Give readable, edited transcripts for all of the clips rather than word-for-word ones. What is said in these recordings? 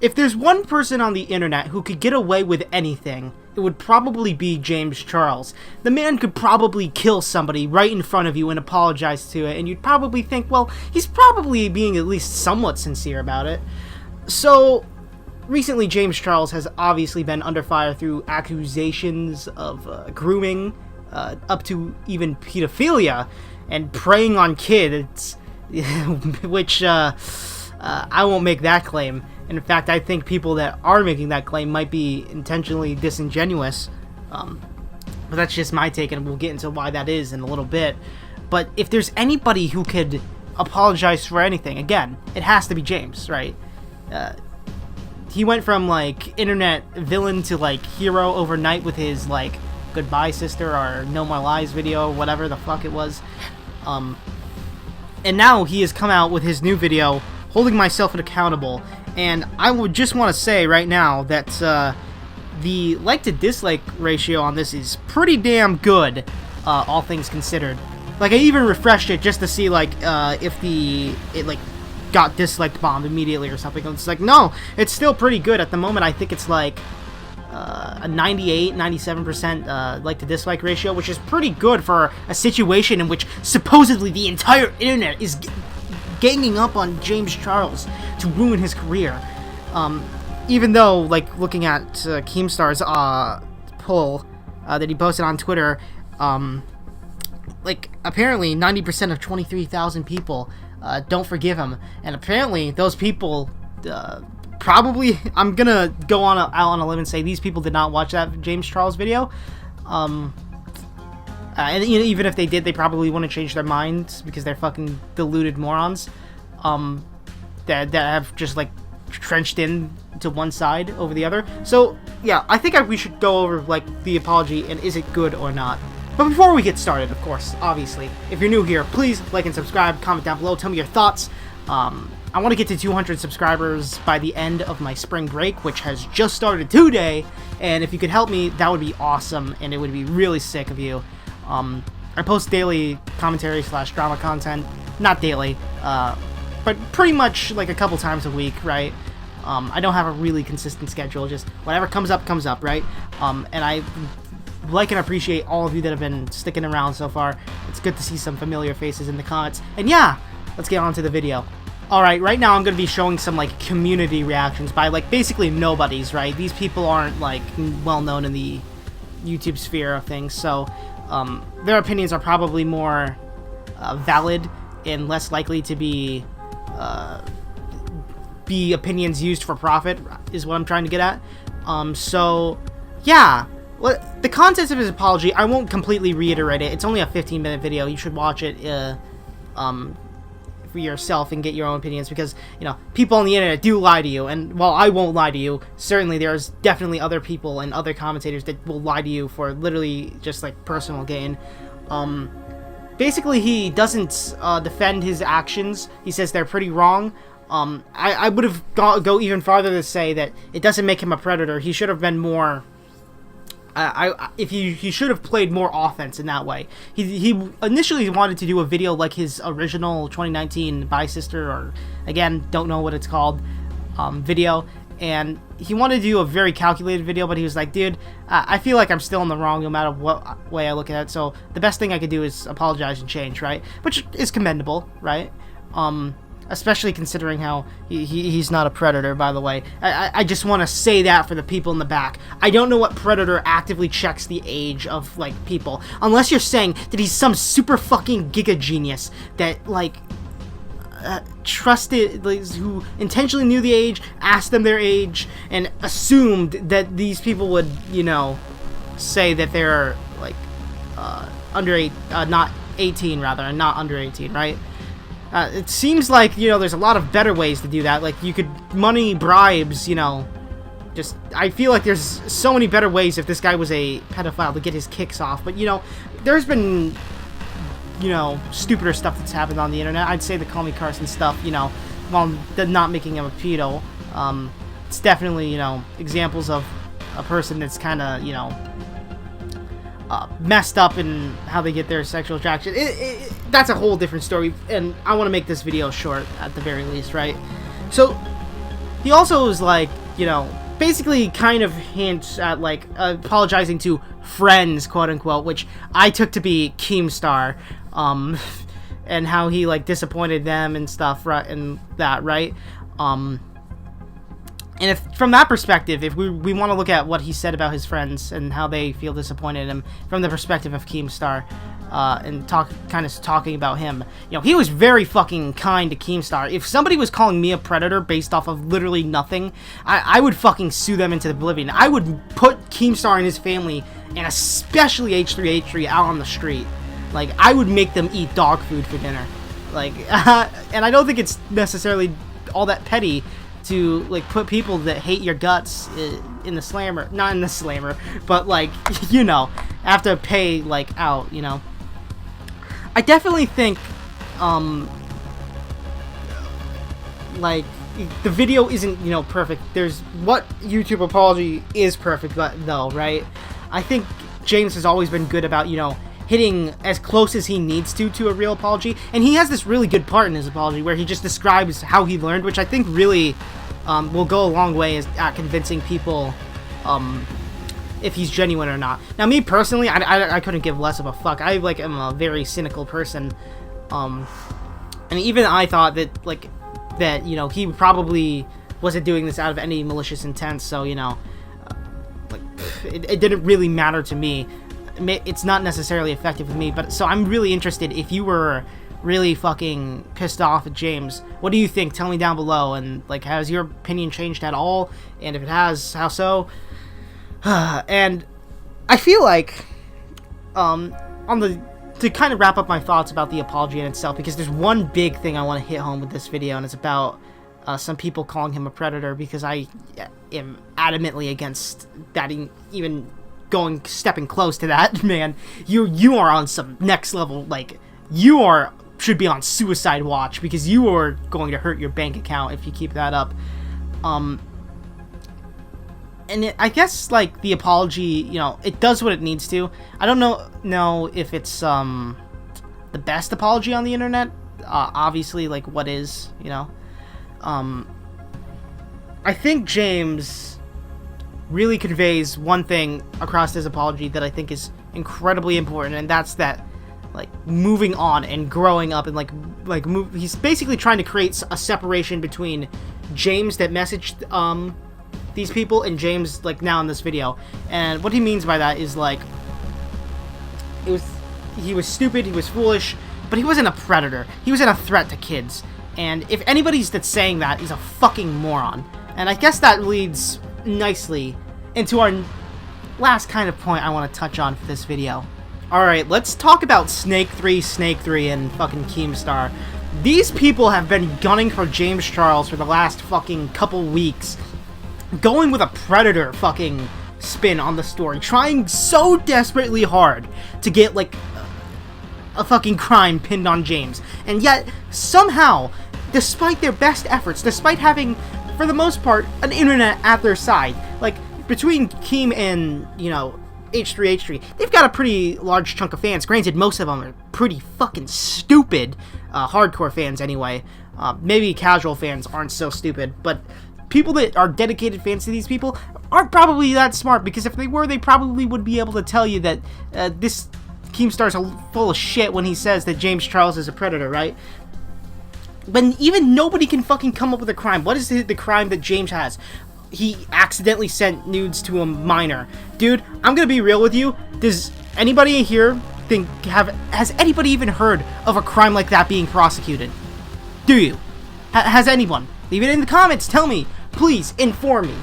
if there's one person on the internet who could get away with anything, it would probably be James Charles. The man could probably kill somebody right in front of you and apologize to it, and you'd probably think, well, he's probably being at least somewhat sincere about it. So, recently James Charles has obviously been under fire through accusations of grooming, up to even pedophilia, and preying on kids, which, I won't make that claim. In fact, I think people that are making that claim might be intentionally disingenuous. But that's just my take, and we'll get into why that is in a little bit. But if there's anybody who could apologize for anything, again, it has to be James, right? He went from, like, internet villain to, like, hero overnight with his, like, Goodbye Sister or No More Lies video, or whatever the fuck it was. And now he has come out with his new video, Holding Myself Accountable. And I would just want to say right now that the like to dislike ratio on this is pretty damn good, all things considered. Like, I even refreshed it just to see, like, if it like got disliked bombed immediately or something. It's like, no, it's still pretty good. At the moment, I think it's like a 97% like to dislike ratio, which is pretty good for a situation in which supposedly the entire internet is ganging up on James Charles to ruin his career. Even though, like, looking at Keemstar's poll that he posted on Twitter, like, apparently 90% of 23,000 people don't forgive him, and apparently those people probably, I'm gonna go out on a limb and say these people did not watch that James Charles video. And you know, even if they did, they probably wouldn't change their minds because they're fucking deluded morons that have just, like, trenched in to one side over the other. So yeah, I think we should go over, like, the apology and is it good or not. But before we get started, of course, obviously, if you're new here, please like and subscribe, comment down below, tell me your thoughts. I want to get to 200 subscribers by the end of my spring break, which has just started today, and if you could help me, that would be awesome, and it would be really sick of you. I post daily commentary / drama content, not daily, but pretty much like a couple times a week, right? I don't have a really consistent schedule, just whatever comes up, right? And I like and appreciate all of you that have been sticking around so far. It's good to see some familiar faces in the comments, and yeah, let's get on to the video. Alright, right now I'm going to be showing some, like, community reactions by, like, basically nobodies, right? These people aren't, like, well known in the YouTube sphere of things, so their opinions are probably more valid and less likely to be opinions used for profit, is what I'm trying to get at. So, yeah. Well, the contents of his apology, I won't completely reiterate it. It's only a 15-minute video. You should watch it for yourself and get your own opinions, because, you know, people on the internet do lie to you, and while I won't lie to you, certainly there's definitely other people and other commentators that will lie to you for literally just, like, personal gain. Basically, he doesn't defend his actions. He says they're pretty wrong. I would have go even farther to say that it doesn't make him a predator. He should have been more... he should have played more offense in that way. He initially wanted to do a video like his original 2019 Bye Sister, or again, don't know what it's called, video, and he wanted to do a very calculated video, but he was like, dude, I feel like I'm still in the wrong no matter what way I look at it, so the best thing I could do is apologize and change, right? Which is commendable, right? Especially considering how he's not a predator, by the way. I just want to say that for the people in the back. I don't know what predator actively checks the age of, like, people. Unless you're saying that he's some super fucking giga genius that, like, trusted, like, who intentionally knew the age, asked them their age, and assumed that these people would, you know, say that they're, like, not 18, rather, and not under 18, right? It seems like, you know, there's a lot of better ways to do that. Like, you could money bribes, you know, just, I feel like there's so many better ways if this guy was a pedophile to get his kicks off. But, you know, there's been, you know, stupider stuff that's happened on the internet. I'd say the Call Me Carson stuff, you know, while not making him a pedo, it's definitely, you know, examples of a person that's kind of, you know, messed up in how they get their sexual attraction. That's a whole different story, and I want to make this video short at the very least, right? So he also was like, you know, basically kind of hints at like apologizing to friends, quote unquote, which I took to be Keemstar, and how he like disappointed them and stuff, right? And that, right? And if from that perspective, if we want to look at what he said about his friends and how they feel disappointed in him from the perspective of Keemstar, and talking about him, you know, he was very fucking kind to Keemstar. If somebody was calling me a predator based off of literally nothing, I would fucking sue them into oblivion. I would put Keemstar and his family, and especially H3H3, out on the street. Like, I would make them eat dog food for dinner. Like, and I don't think it's necessarily all that petty to, like, put people that hate your guts in the slammer. Not in the slammer, but, like, you know, have to pay, like, out, you know. I definitely think, like, the video isn't, you know, perfect. There's what YouTube apology is perfect, but though, right? I think James has always been good about, you know, hitting as close as he needs to a real apology, and he has this really good part in his apology where he just describes how he learned, which I think really will go a long way at convincing people if he's genuine or not. Now, me personally, I couldn't give less of a fuck. I like am a very cynical person, and even I thought that that you know, he probably wasn't doing this out of any malicious intent. So, you know, it didn't really matter to me. It's not necessarily effective with me, but so I'm really interested. If you were really fucking pissed off at James, what do you think? Tell me down below. And like, has your opinion changed at all? And if it has, how so? And I feel like to kind of wrap up my thoughts about the apology in itself, because there's one big thing I want to hit home with this video, and it's about some people calling him a predator, because I am adamantly against that, even stepping close to that. Man, you are on some next level, like, you should be on suicide watch, because you are going to hurt your bank account if you keep that up. And I guess, like, the apology, you know, it does what it needs to. I don't know if it's the best apology on the internet. Obviously, like, what is, you know. I think James really conveys one thing across his apology that I think is incredibly important, and that's that, like, moving on and growing up, and he's basically trying to create a separation between James that messaged these people and James, like, now in this video. And what he means by that is, like, he was stupid, he was foolish, but he wasn't a predator. He wasn't a threat to kids. And if anybody's that's saying that is a fucking moron. And I guess that leads nicely into our last kind of point I want to touch on for this video. Alright, let's talk about Snake 3, and fucking Keemstar. These people have been gunning for James Charles for the last fucking couple weeks, going with a predator fucking spin on the story, trying so desperately hard to get, like, a fucking crime pinned on James. And yet, somehow, despite their best efforts, despite having, for the most part, an internet at their side, like, between Keem and, you know, H3H3, they've got a pretty large chunk of fans. Granted, most of them are pretty fucking stupid, hardcore fans anyway. Maybe casual fans aren't so stupid, but people that are dedicated fans to these people aren't probably that smart, because if they were, they probably would be able to tell you that this Keemstar's full of shit when he says that James Charles is a predator, right? But even nobody can fucking come up with a crime. What is the crime that James has? He accidentally sent nudes to a minor. Dude, I'm gonna be real with you. Does anybody here has anybody even heard of a crime like that being prosecuted? Do you? Has anyone? Leave it in the comments. Tell me. Please, inform me.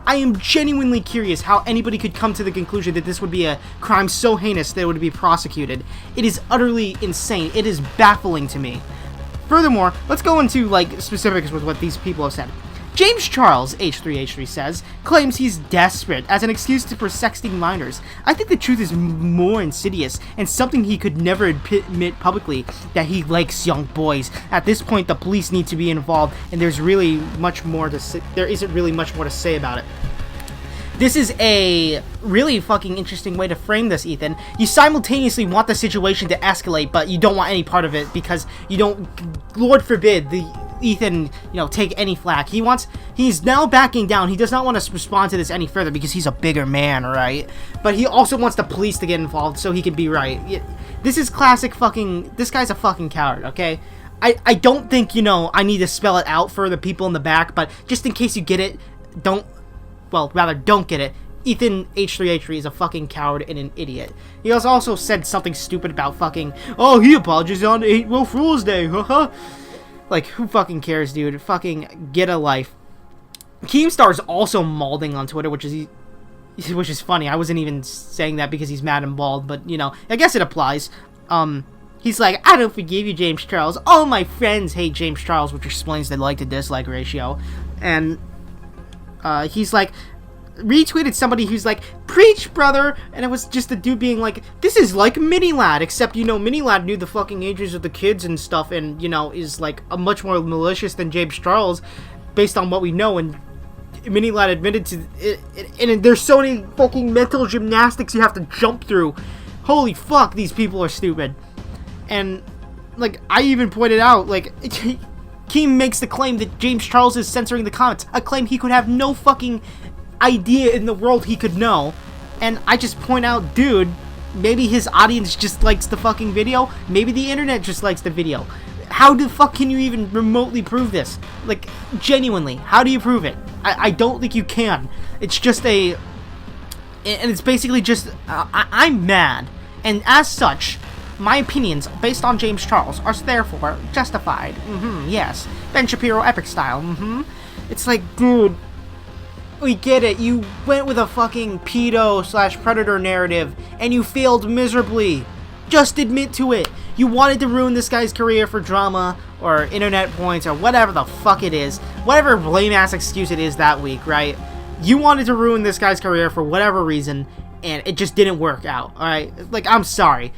I am genuinely curious how anybody could come to the conclusion that this would be a crime so heinous that it would be prosecuted. It is utterly insane. It is baffling to me. Furthermore, let's go into, like, specifics with what these people have said. James Charles, H3H3 says, claims he's desperate as an excuse for sexting minors. I think the truth is more insidious, and something he could never admit publicly, that he likes young boys. At this point, the police need to be involved, and there isn't really much more to say about it. This is a really fucking interesting way to frame this, Ethan. You simultaneously want the situation to escalate, but you don't want any part of it, because you don't, Lord forbid, Ethan, take any flack. He's now backing down. He does not want to respond to this any further because he's a bigger man, right? But he also wants the police to get involved so he can be right. This is classic this guy's a fucking coward, okay? I don't think, I need to spell it out for the people in the back, but just in case you get it, don't get it. Ethan H3H3 is a fucking coward and an idiot. He also said something stupid about fucking, oh, he apologized on April Fool's Day, haha. Like, who fucking cares, dude? Fucking get a life. Keemstar's also malding on Twitter, which is funny. I wasn't even saying that because he's mad and bald, but, I guess it applies. He's like, I don't forgive you, James Charles. All my friends hate James Charles, which explains the like-to-dislike ratio. And, he's like, retweeted somebody who's like, preach, brother, and it was just a dude being like, this is like Mini-Lad, except, Mini-Lad knew the fucking ages of the kids and stuff, and, is, like, a much more malicious than James Charles, based on what we know, and Mini-Lad admitted to it, and there's so many fucking mental gymnastics you have to jump through. Holy fuck, these people are stupid. And, like, I even pointed out, like, Keem makes the claim that James Charles is censoring the comments, a claim he could have no fucking idea in the world he could know, and I just point out, dude, maybe his audience just likes the fucking video, maybe the internet just likes the video. How the fuck can you even remotely prove this? Like, genuinely, how do you prove it? I don't think you can. It's just and it's basically just, I'm mad, and as such, my opinions, based on James Charles, are therefore justified. Yes. Ben Shapiro epic style. It's like, dude, we get it. You went with a fucking pedo/predator narrative, and you failed miserably. Just admit to it. You wanted to ruin this guy's career for drama, or internet points, or whatever the fuck it is. Whatever lame-ass excuse it is that week, right? You wanted to ruin this guy's career for whatever reason, and it just didn't work out, alright? Like, I'm sorry.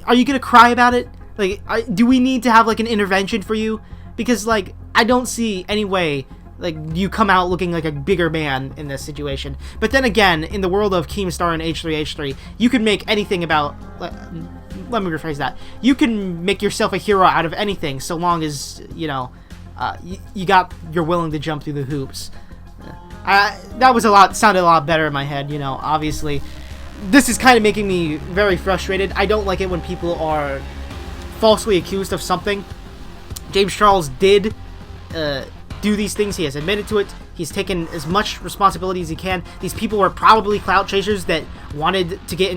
Are you gonna cry about it? Like, do we need to have, like, an intervention for you? Because, like, I don't see any way, like, you come out looking like a bigger man in this situation. But then again, in the world of Keemstar and H3H3, you can make anything about, let me rephrase that. You can make yourself a hero out of anything, so long as, you're willing to jump through the hoops. That sounded a lot better in my head, obviously. This is kind of making me very frustrated. I don't like it when people are falsely accused of something. James Charles did do these things. He has admitted to it. He's taken as much responsibility as he can. These people were probably clout chasers that wanted to get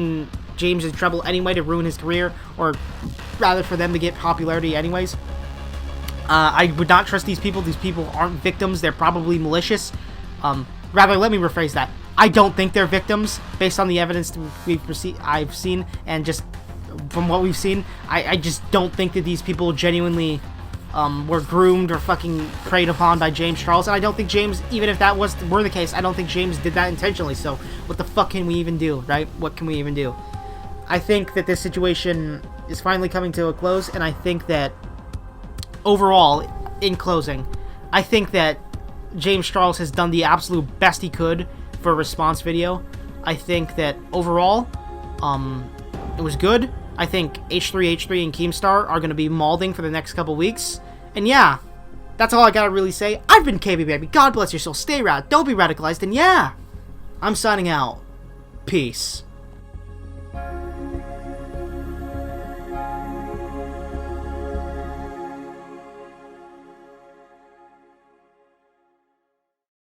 James in trouble anyway to ruin his career, or rather for them to get popularity anyways. I would not trust these people. These people aren't victims. They're probably malicious. Rather, let me rephrase that. I don't think they're victims, based on the evidence I've seen, and just from what we've seen, I just don't think that these people genuinely were groomed or fucking preyed upon by James Charles, and I don't think James, even if that were the case, I don't think James did that intentionally, so what the fuck can we even do, right? What can we even do? I think that this situation is finally coming to a close, and I think that, overall, in closing, I think that James Charles has done the absolute best he could for a response video. I think that overall, it was good. I think H3H3 and Keemstar are going to be mauling for the next couple weeks. And yeah, that's all I gotta really say. I've been KB Baby. God bless your soul. Stay rad. Don't be radicalized. And yeah, I'm signing out. Peace.